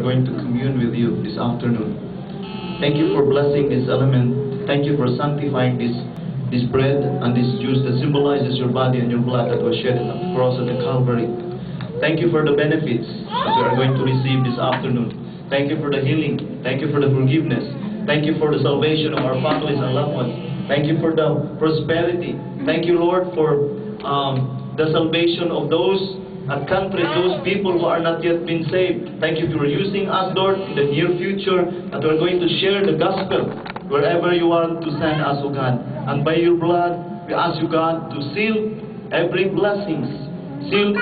are going to commune with you this afternoon. Thank you for blessing this element. Thank you for sanctifying this bread and this juice that symbolizes your body and your blood that was shed on the cross at the Calvary. Thank you for the benefits that we are going to receive this afternoon. Thank you for the healing. Thank you for the forgiveness. Thank you for the salvation of our families and loved ones. Thank you for the prosperity. Thank you, Lord, for the salvation of those countries, those people who are not yet been saved. Thank you for using us, Lord, in the near future, that we're going to share the gospel wherever you want to send us, O God. And by your blood, we ask you, God, to seal every blessings, seal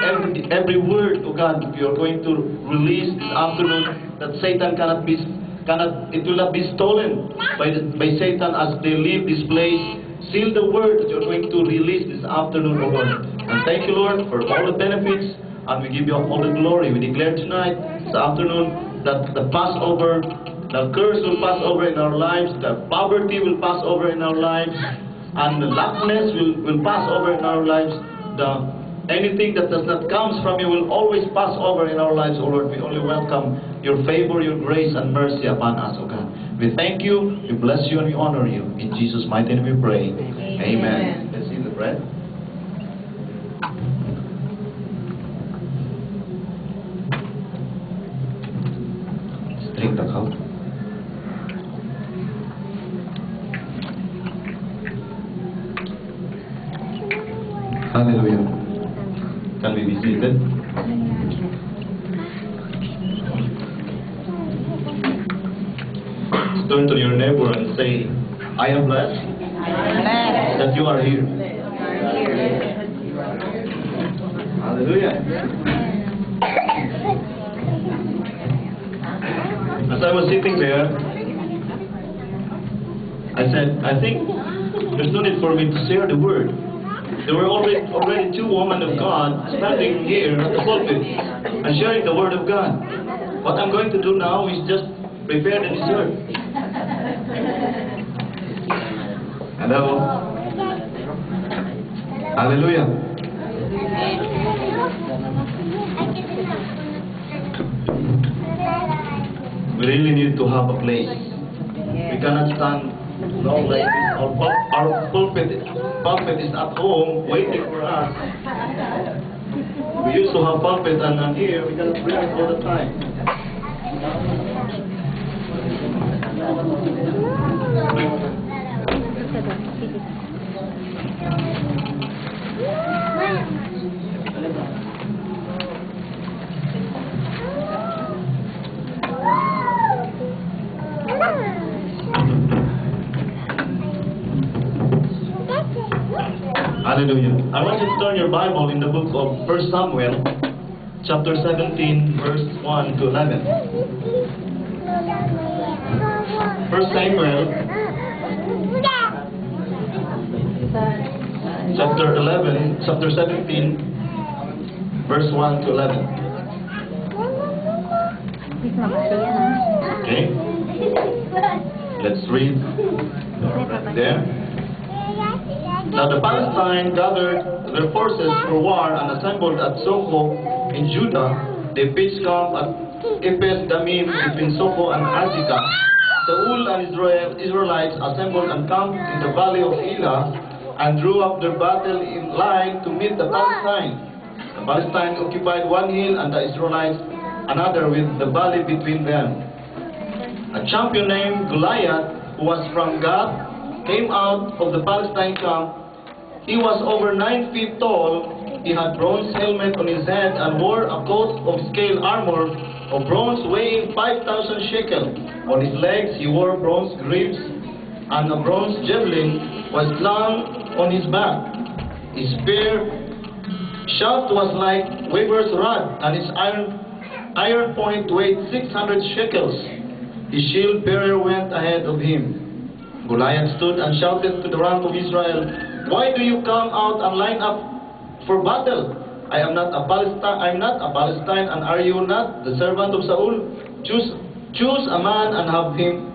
every word, O God, you are going to release this afternoon, that Satan it will not be stolen by Satan as they leave this place. Seal the word that you're going to release this afternoon, O Lord. And thank you, Lord, for all the benefits, and we give you all the glory. We declare tonight, this afternoon, that the Passover, the curse will pass over in our lives, the poverty will pass over in our lives, and the lackness will pass over in our lives. Anything that does not come from you will always pass over in our lives, O Lord. We only welcome your favor, your grace, and mercy upon us, O God. We thank you, we bless you, and we honor you. In Jesus' mighty name we pray. Amen. Let's eat the bread. Let's drink the cup. Hallelujah. Can we be seated? Turn to your neighbor and say, I am blessed that you are here. Hallelujah. As I was sitting there, I said, I think there's no need for me to share the word. There were already two women of God standing here at the pulpit and sharing the word of God. What I'm going to do now is just prepare the dessert. Hello. Hallelujah. We really need to have a place. We cannot stand like this. Our pulpit is at home waiting for us. We used to have pulpit, and here we cannot bring it all the time. Hallelujah. I want you to turn your Bible in the book of 1 Samuel, chapter 17, verse 1 to 11. 1 Samuel, chapter 17, verse 1 to 11. Okay? Let's read there. Now the Palestine gathered their forces for war and assembled at Soko in Judah. They pitched camp at Epes Damim between Soko and Azekah. Saul and Israelites assembled and camped in the valley of Elah and drew up their battle in line to meet the Palestine. The Palestine occupied one hill and the Israelites another, with the valley between them. A champion named Goliath, who was from Gath, came out of the Palestine camp. He was over 9 feet tall. He had bronze helmet on his head and wore a coat of scale armor of bronze weighing 5,000 shekel. On his legs he wore bronze greaves, and a bronze javelin was slung on his back. His spear shaft was like weaver's rod, and its iron point weighed 600 shekels. His shield bearer went ahead of him. Goliath stood and shouted to the rank of Israel, "Why do you come out and line up for battle? I am not a Palestine, and are you not the servant of Saul? Choose a man and have him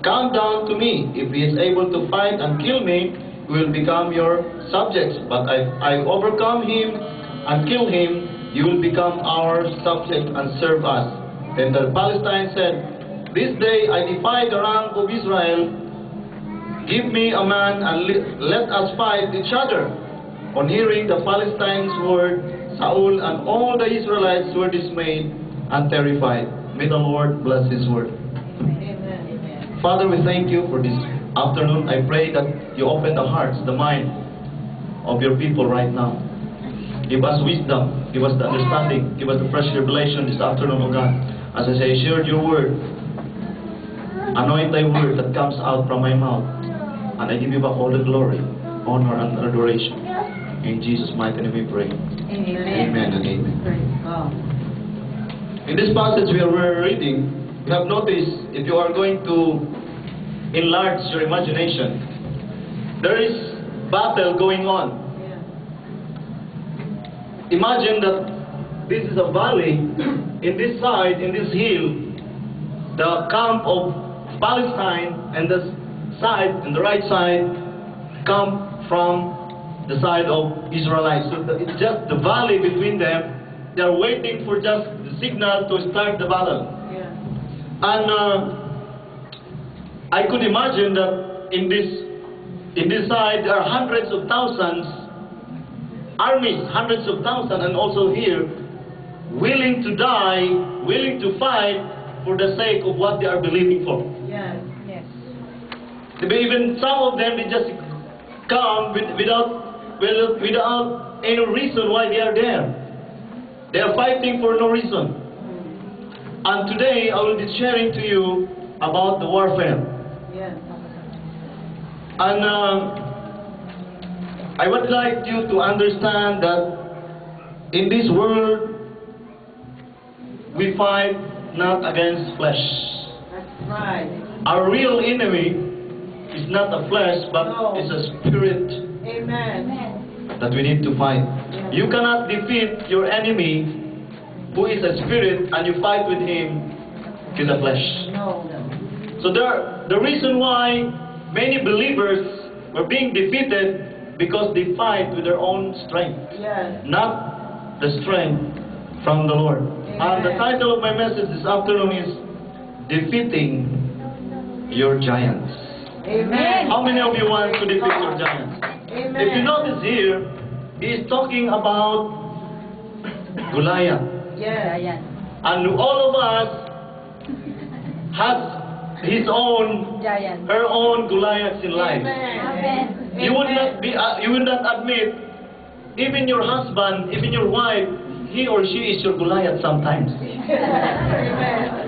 come down to me. If he is able to fight and kill me, we will become your subjects. But if I overcome him and kill him, you will become our subject and serve us." Then the Palestine said, "This day I defy the rank of Israel. Give me a man and let us fight each other." On hearing the Palestinians' word, Saul and all the Israelites were dismayed and terrified. May the Lord bless His word. Amen. Father, we thank you for this afternoon. I pray that you open the hearts, the mind of your people right now. Give us wisdom, give us the understanding, give us the fresh revelation this afternoon, O God. As I say, share your word. Anoint thy word that comes out from my mouth. And I give you back all the glory, honor, and adoration. In Jesus' mighty name we pray. Amen. Amen and amen. Praise God. In this passage we are reading, you have noticed, if you are going to enlarge your imagination, there is battle going on. Yeah. Imagine that this is a valley. In this side, in this hill, the camp of Palestine, and the side, and the right side, come from the side of Israelites. So it's just the valley between them. They are waiting for just the signal to start the battle. Yeah. And I could imagine that in this side there are hundreds of thousands, armies, hundreds of thousands, and also here, willing to die, willing to fight for the sake of what they are believing for. Yes. Yes. Even some of them, they just come without any reason why they are there. They are fighting for no reason. And today I will be sharing to you about the warfare. Yes. And I would like you to understand that in this world we fight not against flesh. That's right. Our real enemy is not the flesh, but No. it's a spirit Amen. that we need to fight. Yeah. You cannot defeat your enemy who is a spirit and you fight with him with the flesh. No. So the reason why many believers were being defeated because they fight with their own strength, Yes. not the strength from the Lord. And the title of my message this afternoon is Defeating Your Giants. Amen. How many of you want to defeat your giants? Amen. If you notice here, he is talking about Goliath. Yes. And all of us has his own, Giant. her own Goliaths in life. Amen. You would not admit, even your husband, even your wife, he or she is your Goliath sometimes. Amen.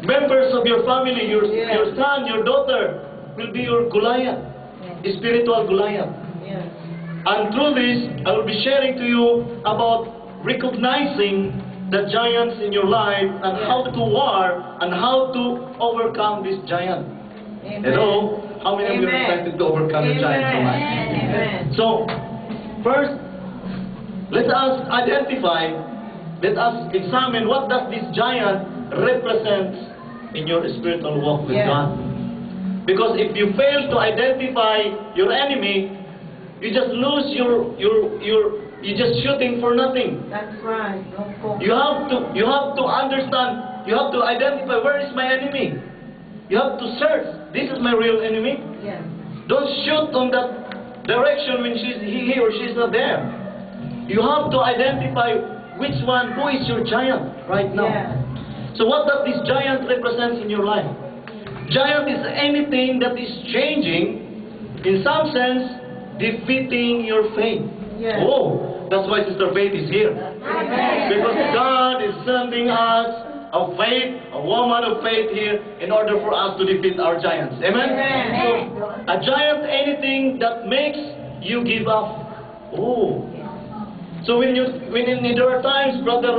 Members of your family, your Yes. son, your daughter, will be your Goliath, spiritual Goliath. Yes. And through this, I will be sharing to you about recognizing the giants in your life and how to war and how to overcome this giant. Amen. Hello? How many of you are Amen. expected to overcome your giants in life? Amen. So, first, let us identify, let us examine what does this giant represent in your spiritual walk with Yeah. God. Because if you fail to identify your enemy, you just lose you're just shooting for nothing. That's right. No focus. You have to understand, you have to identify where is my enemy. You have to search. This is my real enemy. Yes. Don't shoot on that direction when he or she's not there. You have to identify which one, who is your giant right now. Yeah. So what does this giant represent in your life? Giant is anything that is changing, in some sense, defeating your faith. Yes. Oh, that's why Sister Faith is here. Amen. Because God is sending us a faith, a woman of faith here, in order for us to defeat our giants. Amen? Amen. A giant, anything that makes you give up. Oh. So when there are times, Brother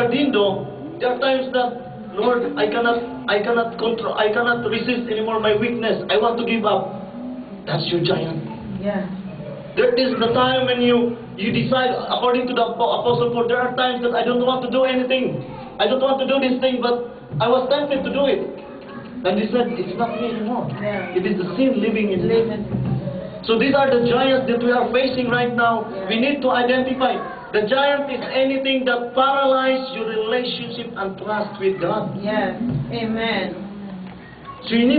Dindo, there are times that, Lord, I cannot resist anymore my weakness. I want to give up. That's your giant. Yeah. There is the time when you decide, according to the Apostle Paul, there are times that I don't want to do anything. I don't want to do this thing, but I was tempted to do it. And he said, it's not me anymore. Yeah. It is the sin living in me. So these are the giants that we are facing right now. Yeah. We need to identify. The giant is anything that paralyzes your relationship and trust with God. Yes. Amen. So you need